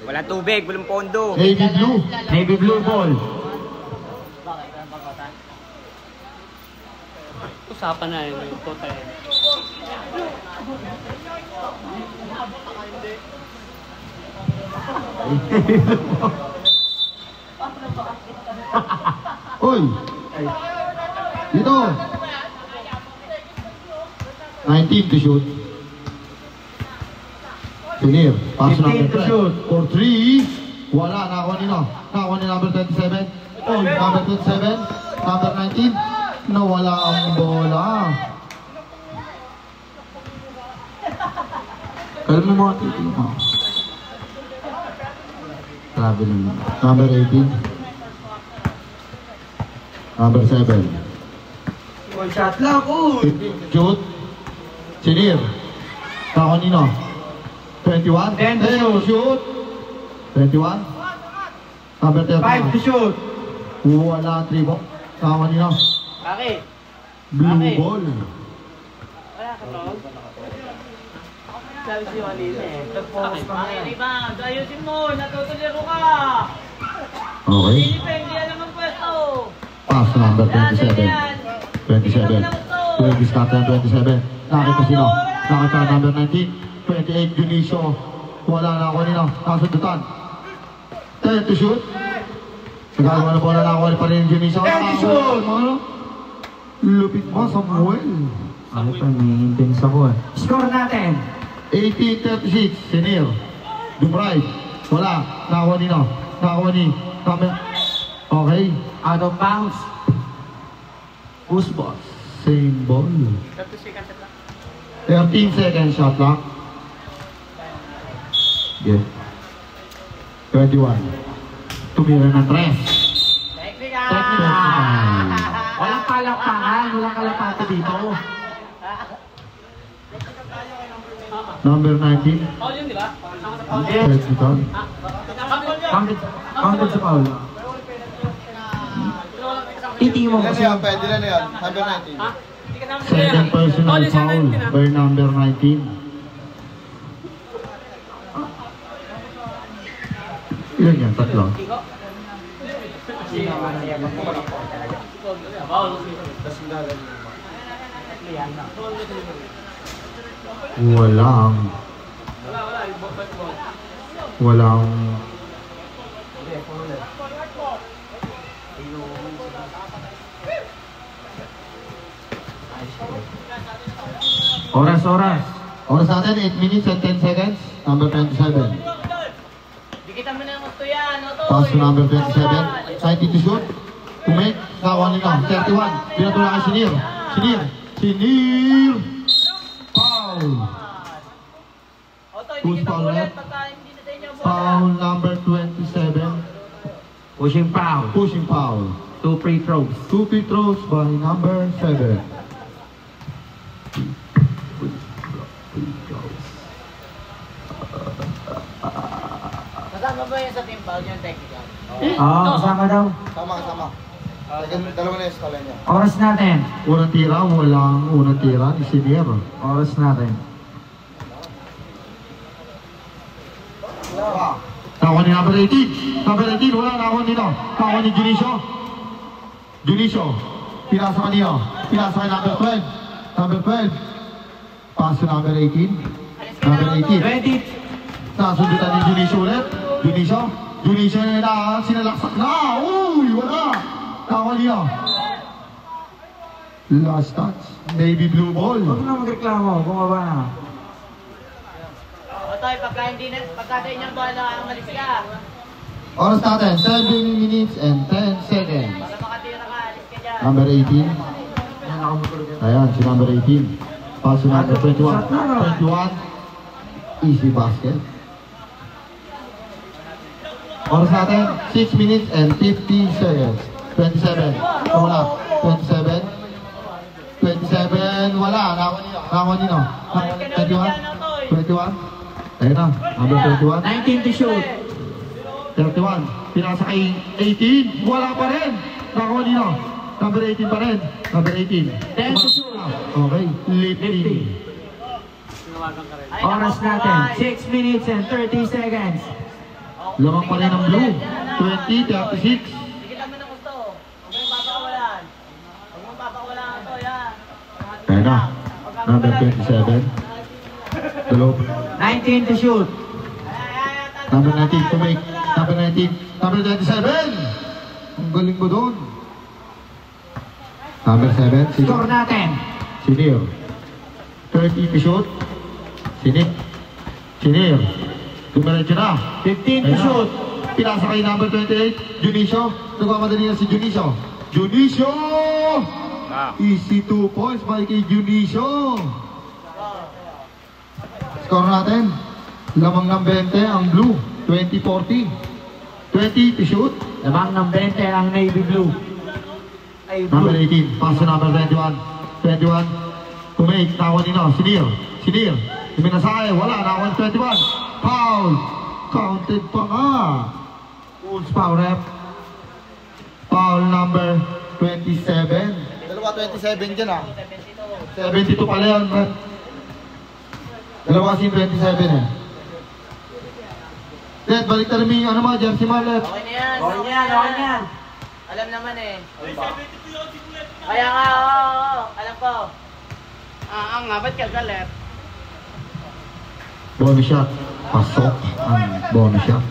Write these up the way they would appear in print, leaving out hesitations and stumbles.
Walang tubig, walang pondo. Navy blue. Navy blue ball. Usapan na yun yung total. Uy! Dito! 19 to shoot. Senior, pass number 3. For 3. Wala, nakakuha nino. Nakakuha ni number 27. Oh, number 27. Number 19. Nawala ang bola. Kalma mo mga titin mo. Grabe naman. Number 18. Number 7. One shot lang, Shoot. Senior. Nakakuha nino. 21. 10 to shoot. 21. Number 30. 5 to shoot. Wala ang 3 ball. Nakakuha nino. Bakit? Blue ball. Wala ka to? Sabi si Juanina eh. Nag-focus pa nga. Rebound, ayusin mo, natutuliro ka. Okay. Depende yan naman pwesto. Pass number 27. 27. Twigis captain 27. Nakita sino? Nakita number 19. 28 Dionisio. Wala na ako nino. Kasundutan. 10 to shoot. Nagagawa na po na ako pa rin yung Dionisio. 10 to shoot. Lupit mo, Samuel. Ano pa, may intense ako eh. Score natin. 18-36. Senior. Dumray. Wala. Nakakuha nino. Nakakuha ni. Okay. Out of bounds. Who's boss? Same ball. 13 seconds shot clock. Yeah. 21. Tumira ng 3. Technical. Walang palakpakan, walang kalapate dito. Number 19. Oh, yun di ba? Yes. Technical. Counted sa foul. Itingin mo kasi. Pwede na yan. Number 19. Second Second personal foul by number 19. Ilan yan? Tatlo. Walang Oras. oras natin 8 minutes and 10 seconds. Number 27. Dikitan mo na yung gusto yan. Pass to number 27. 90 to shoot. Kumake. Nakakuha nila. 31. Pinatula kay Sinir. Sinir. Foul. Who's foul left? Foul number 27. Pushing foul. Pushing foul. 2 free throws. 2 free throws by number 7. Kasama ba yun sa team foul yung technical? Kasama daw. Sama. Dalawa na yung skala niya. Oras natin. Unang tira, walang unang tira ni Sinir. Oras natin. Nakakuha ni number 18. Number 18, wala. Nakakuha nito. Nakakuha ni Dionisio. Pinasa kanino. Pinasa kay number 12. Number 12. Pass to number 18. Number 18. 20. Nasundutan ni Dionisio ulit. Dionisio na sinalaksak na. Uy, wala. Nakakuha niya. Last touch. Navy blue ball. Huwag na magreklamo. Bumaba na. Otoy, pagka sa inyong bola, umalis ka. Oras natin, 7 minutes and 10 seconds. Para makatira ka, alis ka dyan. Number 18. Ayan, si number 18. Pass to number 21. 21. Easy basket. Oras natin, 6 minutes and 50 seconds. 27. Wala. 27. 27. Wala. Nakakuha nino. 21. 21. Ayun na. Number 21. 19 to shoot. 31. Pinasa kay 18. Wala pa rin. Nakakuha nino. Number 18 pa rin. Number 18. 10 to shoot. Okay. Lifting. Oras natin, 6 minutes and 30 seconds. Lamang pa rin ang blue. 20-36. Sige naman ang gusto. Huwag mong papakawalan. Huwag mong papakawalan ito, yan. Ayan na. Number 27. Dalawa. 19 to shoot. Number 19 to make. Number 19. Number 27. Ang galing mo doon. Number 7. Score natin. Sinir. 30 to shoot. Sinir. Dumiretso na. 15 to Ayan na. shoot. Pinasa kay number 28. Junicio. Nagmamadali na si Junicio. Junicio! Easy 2 points by kay Junicio. Score natin. Lamang ng 20 ang blue. 20-40. 20 to shoot. Lamang ng 20 ang navy blue. Ay, Number blue. 18. Pass to number 21. 21. Kumake. Nawan nino. Sinir. Minasay. Wala. Nawan 21. Foul. Counted pa nga. Bulls foul rep. Foul number 27. Dalawa 27 dyan ah. 72 pala yun. Dalawa kasi 27 eh. Dad, balik na rin yung ano mga jersey mo left. Okay na yan. Okay na yan, okay na yan. Alam naman eh. Kaya nga, oo. Alam ko. Nga, ba't ka galit? Bonus shot. Pasok ang bonus shot.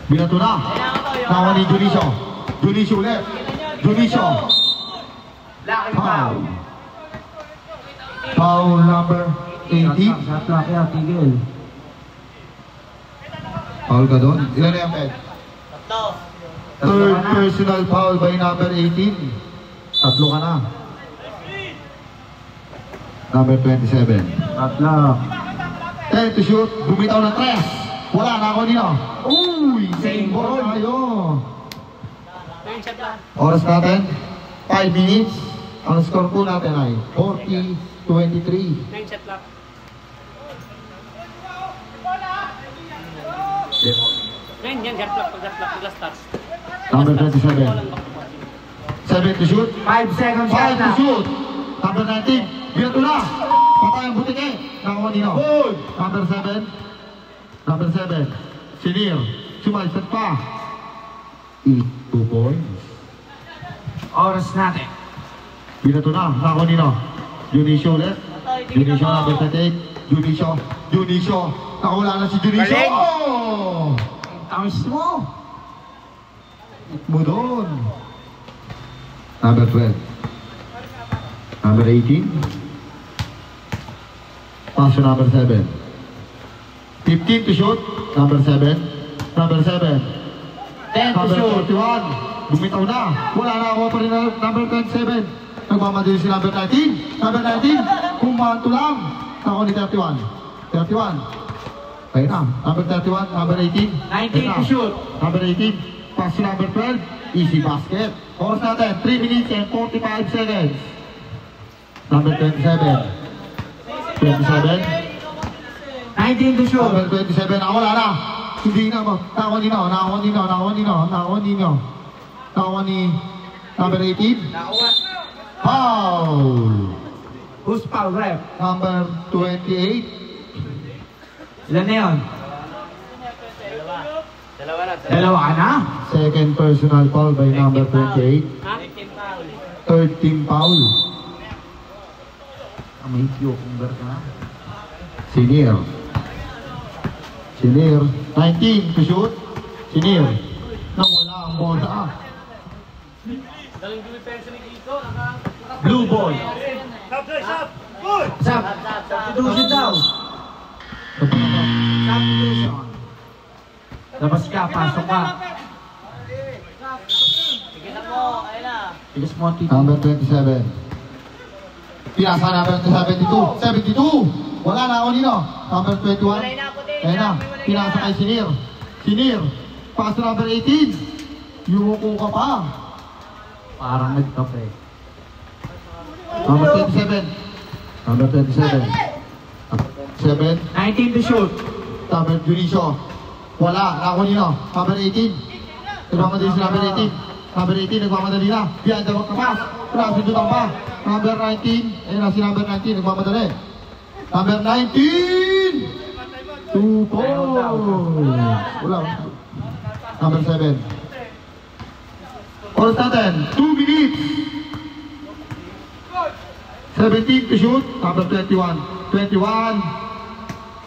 Binato na. Nawa ni Junicio. Junicio left. Junicio. Laki Foul. foul. Foul number 18. Shot clock yan, tigil. Foul ka doon. Ilan na yan, Ped? Tatlo. Third personal foul by number 18. Tatlo ka na. Number 27. Tatlo. 10 to shoot. Bumitaw ng 3. Wala na ako nino. Uy! Same ball tayo. Oras natin. 5 minutes. Ang score po natin ay 40-23. Number 27. 7 to shoot. 5 seconds shot 5 to na. shoot. Number 19. Binato na. Patay ang butike. Nakawa nino. Number 7. Number 7. Sinir. Sumaysat pa. 2 points. Oras natin. Binato na. Nakawa nino. Junicio left. Junicio number 28. Junicio. Nakawala na si Junicio. Tamis mo. Hit mo doon. Number 12. Number 18. Pass to number 7. 15 to shoot. Number 7. Number 7. 10 to Number shoot. 41. Bumitaw na. Wala na ako pa rin na number 27. Nagmamadali si number 19. Number 19. Kumanto lang. Ako ni 31. 31. Kaya na. Number 31. Number 18. 19 to shoot. Number 18. Pass to number 12. Easy basket. Oras natin. 3 minutes and 45 seconds. Number 27. 27. 19 to shoot. Number 27. Wala na. Hindi na mo. Nakawa ni number 18. Foul. Who's foul rep? Number 28. Ilan na yun? Dalawa ka na? Second personal foul by number 28. Third team foul. May cucumber ka na. Sinir. 19 to shoot. Sinir. Nawala ang bola. Blue ball. Sub. Substitution daw. Substitution. Labas ka, pasok ka. Sige na mo, ayun na. Bilis mo, Tito. Number 27. Pinasa number 72. Wala na ako nino. Number 21. Ayan na. Pinasa kay Sinir. Pass to number 18. Yumuko ka pa. Parang nagkape. Number 27. Number 27. 7. 19 to shoot. Number Junicio. Wala. Ako nino. Number 18. Nagmamadali si number 18. Number 18. Nagmamadali na. Behind the back na pass. Wala. Sundutan pa. number 19. Ayun na si number 19, nagmamadali. Number 19! 2 points. Wala. Number 7. Oras natin, 2 minutes. 17 to shoot. Number 21. 21.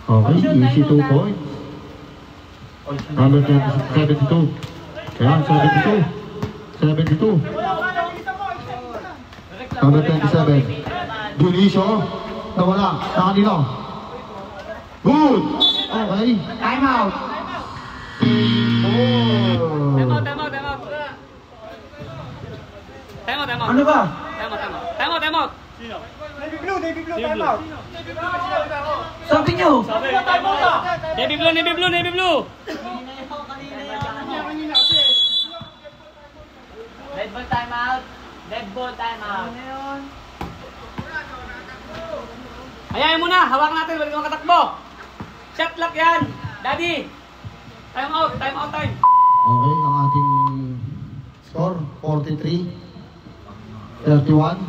Okay, easy 2 points. Number 72. Ayan, 72. 72. Number 27. Dionisio. Nawala. Nakanino. Good. Okay. Time out. Oh. Time out. Ano ba? Time out. Navy blue, time out. Sabi nyo. Navy blue. Red ball time out. Ayayin mo na, hawak natin, balik mo katakbo. Shot clock yan, Daddy. Time out. Okay, ang ating score, 43. 31.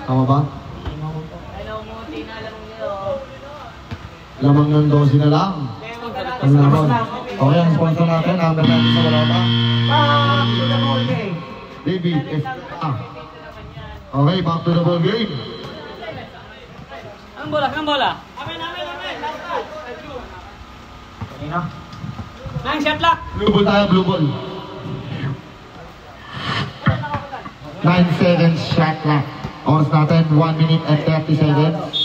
Tama ba? Hello, Muti na lang nyo. Lamang ng 12 na lang. Ang laban. Okay, ang sponsor natin, number natin sa wala pa. Back to the ball game. David F.A. Okay, back to the ball game. Anong bola? Kanina? Nang shot clock. Blue ball tayo, blue ball. 9 seconds shot clock. Oras natin, 1 minute and 30 seconds.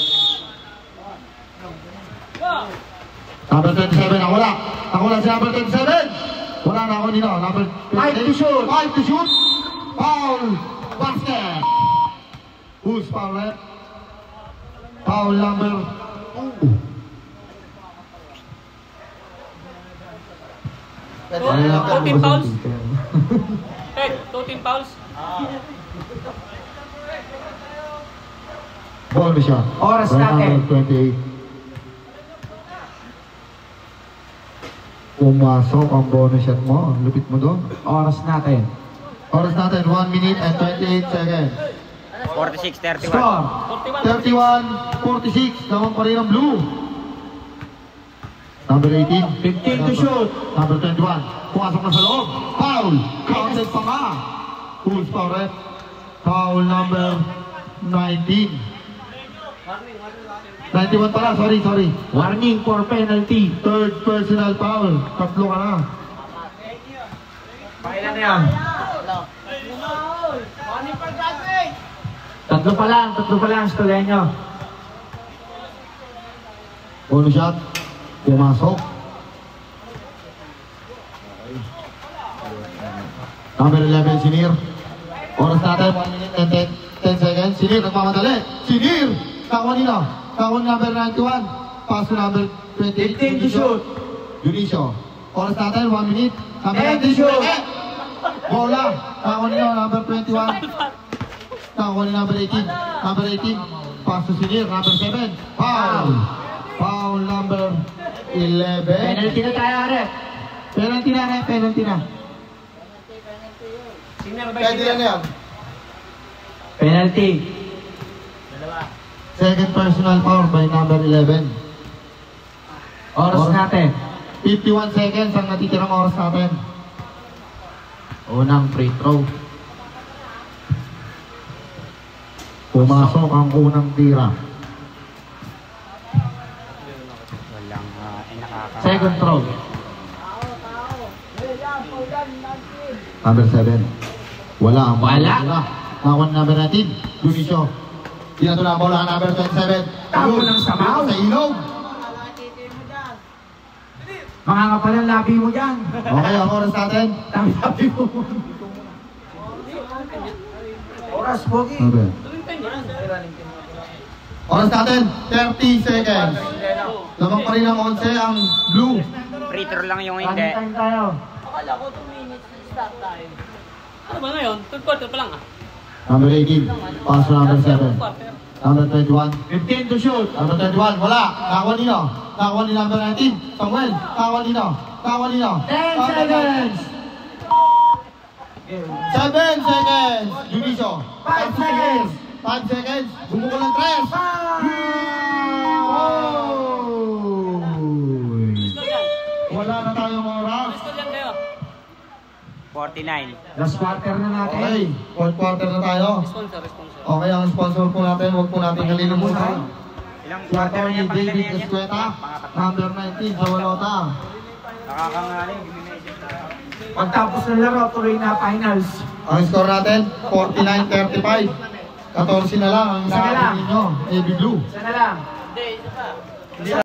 Number 27, nakawala. Nakawala si number 27. Wala na ako nino. Number 5 to shoot. 5 to shoot. Foul. Basket. Who's foul rep? Foul number 2. 14 fouls. 2 team fouls. Bonus shot. Oras By natin. number 28. Pumasok ang bonus shot mo. Lupit mo doon. Oras natin. Oras natin, 1 minute and 28 seconds. 46-31. Score. 31-46. Gawang pa rin ang blue. Number 18. 15 to shoot. Number 21. Pumasok na sa loob. Foul. Counted pa nga. Who's foul rep? Foul number 19. 91 pala. Sorry. Warning for penalty. Third personal foul. Tatlo ka na. Pakailan na yan. Tatlo pa lang, Stolenyo. Bonus shot. Pumasok. Number 11, Sinir. Oras natin, 1 minute and 10 seconds. Sinir, nagmamadali. Sinir! Kawan nila. Kawan number 91. Paso number 28. 15 to shoot. Dionisio. Oras natin, 1 minute. Number 10 to 19. shoot. Bola. Kawan nila, number 21. Kawan ni number 18. Number 18. Paso Sinir, number 7. Foul. Foul number 11. Penalty na tayo, Arep. Penalty na. Pwede yan yan. Penalty. Second personal foul by number 11. Oras natin. 51 seconds ang natitirang oras natin. Unang free throw. Pumasok ang unang tira. Walang Second throw. Number 7. Wala ang Wala. Nakon number 19. Dionisio. Dito na ang bola number 27. Tapo ng sabaw. Sa ilog. Mga kapal ang labi mo dyan. Okay, ang oras natin. Labi mo. Oras, Bogi. Okay. Oras natin, 30 seconds. Lamang pa rin ang 11 ang blue. Free throw lang yung hindi. Time tayo. Akala ko 2 minutes start time. Ano ba ngayon? Third quarter pa lang ah. Number 18. Pass number 7. Quarter. Number 21. 15 to shoot. Number 21. Wala. Nakakuha nino. Nakakuha ni number 19. Samuel. Nakakuha nino. Nakakuha nino. 10 seconds. 7 seconds. Dionisio. 5 seconds. 5 seconds. Bumuko ng 3. Wala na tayong oras. 49. Last quarter na natin. Okay, fourth quarter na tayo. Okay, ang sponsor po natin, huwag po natin kalilimutan. Ilang Si quarter Atty. niya pag David ganyan niya? Escueta, number 19 sa Walota. Nakakangaling. Pagtapos ng laro, tuloy na finals. Ang score natin, 49-35. 14 na lang ang Isa na lang. inaabot ninyo, AB Blue. Isa na lang. Hindi, isa pa.